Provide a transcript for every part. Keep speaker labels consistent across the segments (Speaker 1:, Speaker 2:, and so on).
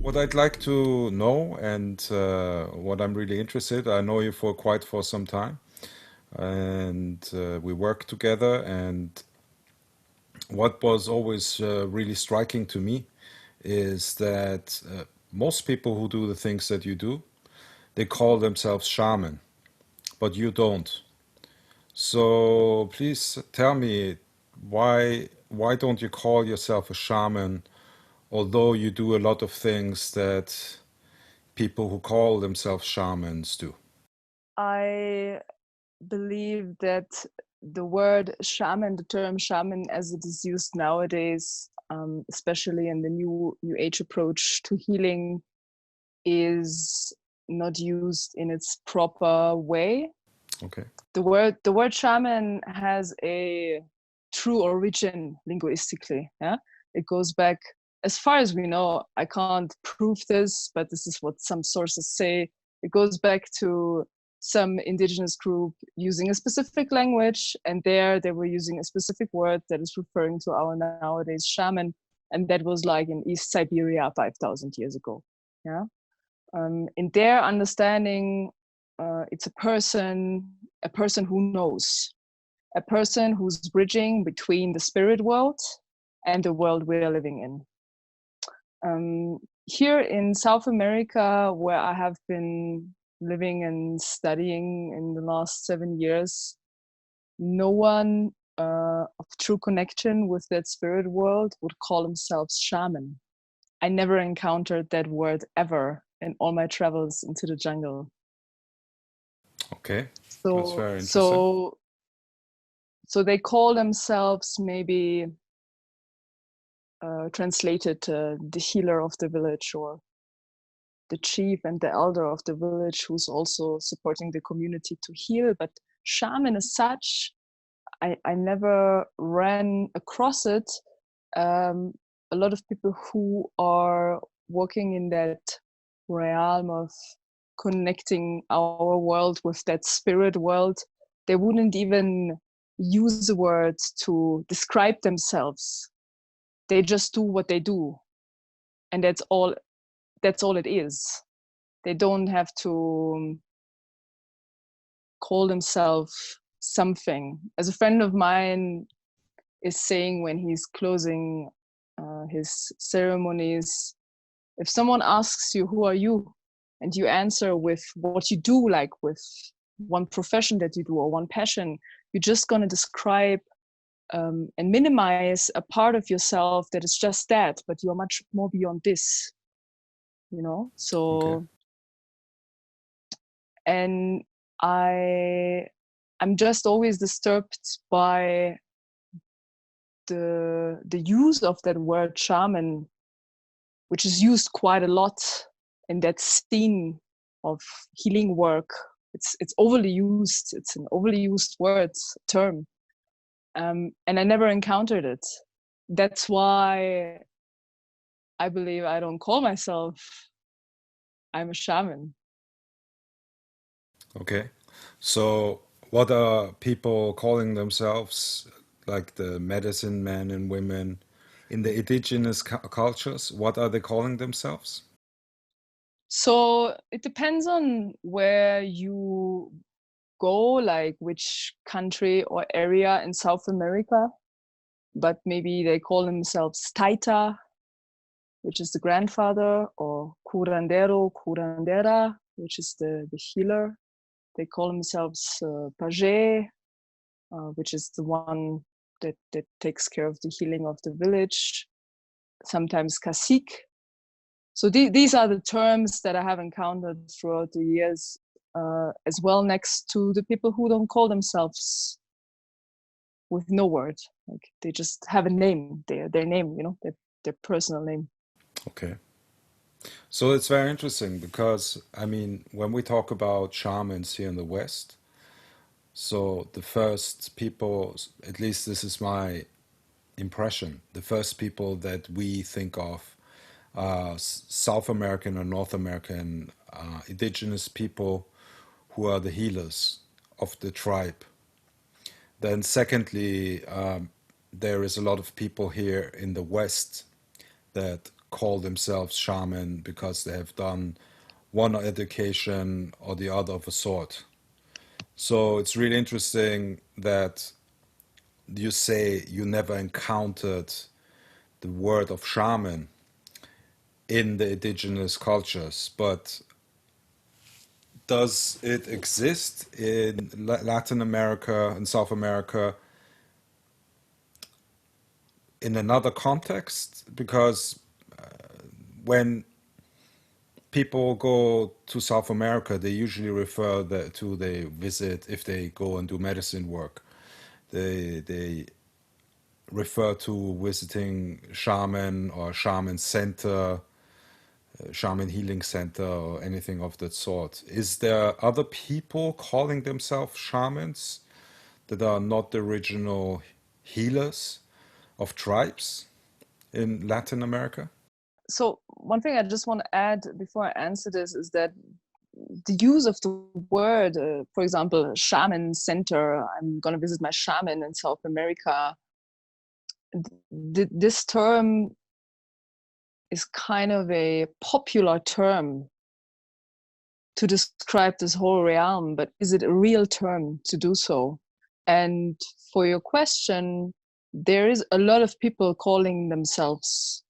Speaker 1: What I'd like to know and what I'm really interested, I know you for some time, and we work together. And what was always really striking to me is that most people who do the things that you do, they call themselves shaman, but you don't. So please tell me why don't you call yourself a shaman, although you do a lot of things that people who call themselves shamans do?
Speaker 2: I believe that the word shaman, the term shaman as it is used nowadays, especially in the new age approach to healing, is not used in its proper way.
Speaker 1: Okay.
Speaker 2: The word shaman has a true origin linguistically. Yeah, it goes back, as far as we know. I can't prove this, but this is what some sources say. It goes back to some indigenous group using a specific language, and there they were using a specific word that is referring to our nowadays shaman, and that was like in East Siberia 5,000 years ago. Yeah, in their understanding, it's a person who knows, a person who's bridging between the spirit world and the world we are living in. Here in South America, where I have been living and studying in the last 7 years, no one of true connection with that spirit world would call themselves shaman. I never encountered that word ever in all my travels into the jungle.
Speaker 1: Okay. That's
Speaker 2: So,
Speaker 1: very interesting.
Speaker 2: so, so they call themselves maybe translated the healer of the village, or the chief and the elder of the village, who's also supporting the community to heal. But shaman as such, I never ran across it. Um, a lot of people who are working in that realm of connecting our world with that spirit world, they wouldn't even use the words to describe themselves. They just do what they do, and that's all it is. They don't have to call themselves something. As a friend of mine is saying when he's closing his ceremonies, if someone asks you, who are you? And you answer with what you do, like with one profession that you do or one passion, you're just going to describe and minimize a part of yourself that is just that, but you're much more beyond this, you know?
Speaker 1: Okay.
Speaker 2: So, and I, I'm just always disturbed by the use of that word shaman, which is used quite a lot in that scene of healing work. It's overly used. It's an overly used word term, and I never encountered it. That's why I believe I don't call myself I'm a shaman.
Speaker 1: Okay. So, what are people calling themselves, like the medicine men and women in the indigenous cultures? What are they calling themselves?
Speaker 2: So it depends on where you go, like which country or area in South America. But maybe they call themselves Taita, which is the grandfather, or curandero, curandera, which is the healer. They call themselves page, which is the one that takes care of the healing of the village. Sometimes cacique. So these are the terms that I have encountered throughout the years, as well, next to the people who don't call themselves with no word. Like they just have a name, their name, their personal name.
Speaker 1: Okay. So it's very interesting because, I mean, when we talk about shamans here in the West, so the first people, at least this is my impression, the first people that we think of are South American or North American indigenous people who are the healers of the tribe. Then, secondly, there is a lot of people here in the West that call themselves shaman because they have done one education or the other of a sort. So it's really interesting that you say you never encountered the word of shaman in the indigenous cultures, but does it exist in Latin America and South America in another context? Because when people go to South America, they usually refer to they visit if they go and do medicine work. They refer to visiting shaman or shaman center, shaman healing center, or anything of that sort. Is there other people calling themselves shamans that are not the original healers of tribes in Latin America?
Speaker 2: So one thing I just want to add before I answer this is that the use of the word, for example, shaman center, I'm going to visit my shaman in South America. This term is kind of a popular term to describe this whole realm, but is it a real term to do so? And for your question, there is a lot of people calling themselves,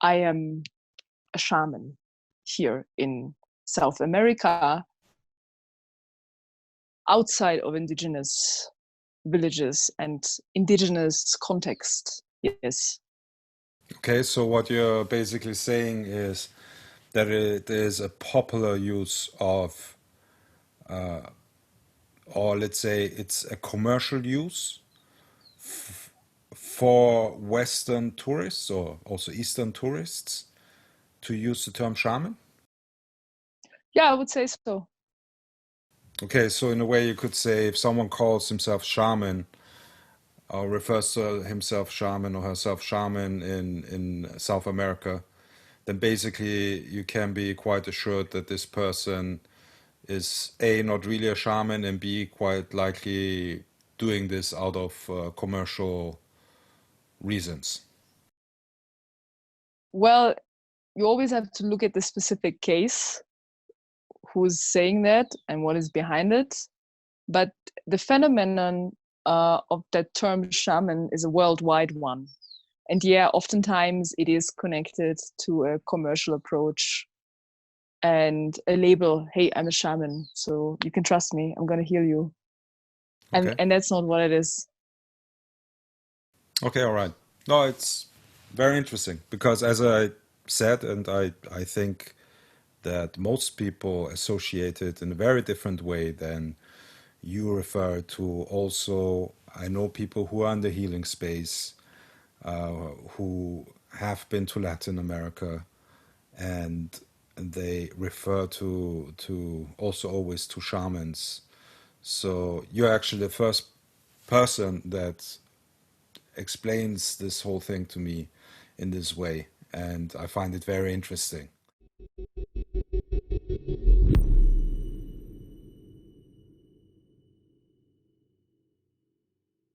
Speaker 2: I am a shaman here in South America, outside of indigenous villages and indigenous context. Yes.
Speaker 1: Okay, so what you're basically saying is that it is a popular use of, or let's say it's a commercial use for Western tourists or also Eastern tourists to use the term shaman?
Speaker 2: Yeah, I would say so.
Speaker 1: Okay, so in a way you could say if someone calls himself shaman or refers to himself shaman or herself shaman in South America, then basically you can be quite assured that this person is A, not really a shaman, and B, quite likely doing this out of commercial reasons.
Speaker 2: Well, you always have to look at the specific case, who's saying that and what is behind it. But the phenomenon of that term shaman is a worldwide one. And yeah, oftentimes it is connected to a commercial approach and a label. Hey, I'm a shaman, so you can trust me. I'm going to heal you.
Speaker 1: Okay.
Speaker 2: And that's not what it is.
Speaker 1: Okay, all right. No, it's very interesting because as I said, and I think that most people associate it in a very different way than you refer to. Also, I know people who are in the healing space, who have been to Latin America, and they refer to also always to shamans. So you're actually the first person that explains this whole thing to me in this way, and I find it very interesting.